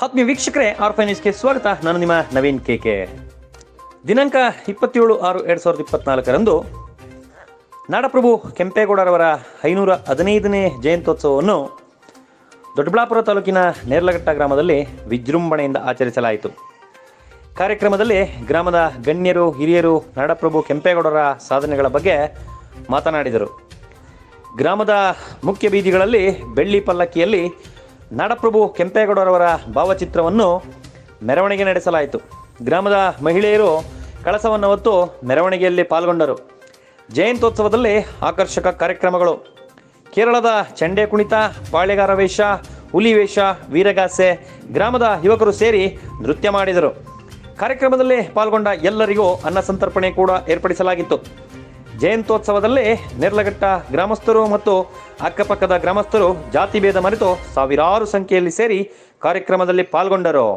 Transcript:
ಆತ್ಮೀಯ ವೀಕ್ಷಕರೇ, ಆರ್ಫೈ ನ್ಯೂಸ್ಗೆ ಸ್ವಾಗತ. ನಾನು ನಿಮ್ಮ ನವೀನ್ ಕೆಕೆ. ದಿನಾಂಕ 27/6/2024 ನಾಡಪ್ರಭು ಕೆಂಪೇಗೌಡರವರ 515ನೇ ಜಯಂತ್ಯೋತ್ಸವವನ್ನು ದೊಡ್ಡಬಳ್ಳಾಪುರ ತಾಲೂಕಿನ ನೇರ್ಲಘಟ್ಟ ಗ್ರಾಮದಲ್ಲಿ ವಿಜೃಂಭಣೆಯಿಂದ ಆಚರಿಸಲಾಯಿತು. ಕಾರ್ಯಕ್ರಮದಲ್ಲಿ ಗ್ರಾಮದ ಗಣ್ಯರು, ಹಿರಿಯರು ನಾಡಪ್ರಭು ಕೆಂಪೇಗೌಡರ ಸಾಧನೆಗಳ ಬಗ್ಗೆ ಮಾತನಾಡಿದರು. ಗ್ರಾಮದ ಮುಖ್ಯ ಬೀದಿಗಳಲ್ಲಿ ಬೆಳ್ಳಿ ಪಲ್ಲಕ್ಕಿಯಲ್ಲಿ ನಾಡಪ್ರಭು ಕೆಂಪೇಗೌಡರವರ ಭಾವಚಿತ್ರವನ್ನು ಮೆರವಣಿಗೆ ನಡೆಸಲಾಯಿತು. ಗ್ರಾಮದ ಮಹಿಳೆಯರು ಕಳಸವನ್ನು ಹೊತ್ತು ಮೆರವಣಿಗೆಯಲ್ಲಿ ಪಾಲ್ಗೊಂಡರು. ಜಯಂತ್ಯೋತ್ಸವದಲ್ಲಿ ಆಕರ್ಷಕ ಕಾರ್ಯಕ್ರಮಗಳು: ಕೇರಳದ ಚಂಡೆ ಕುಣಿತ, ಪಾಳೆಗಾರ ವೇಷ, ಹುಲಿ ವೇಷ, ವೀರಗಾಸೆ, ಗ್ರಾಮದ ಯುವಕರು ಸೇರಿ ನೃತ್ಯ ಮಾಡಿದರು. ಕಾರ್ಯಕ್ರಮದಲ್ಲಿ ಪಾಲ್ಗೊಂಡ ಎಲ್ಲರಿಗೂ ಅನ್ನ ಸಂತರ್ಪಣೆ ಕೂಡ ಏರ್ಪಡಿಸಲಾಗಿತ್ತು. ಜಯಂತ್ಯೋತ್ಸವದಲ್ಲಿ ನೇರ್ಲಘಟ್ಟ ಗ್ರಾಮಸ್ಥರು ಮತ್ತು ಅಕ್ಕಪಕ್ಕದ ಗ್ರಾಮಸ್ಥರು ಜಾತಿ ಭೇದ ಮರೆತು ಸಾವಿರಾರು ಸಂಖ್ಯೆಯಲ್ಲಿ ಸೇರಿ ಕಾರ್ಯಕ್ರಮದಲ್ಲಿ ಪಾಲ್ಗೊಂಡರು.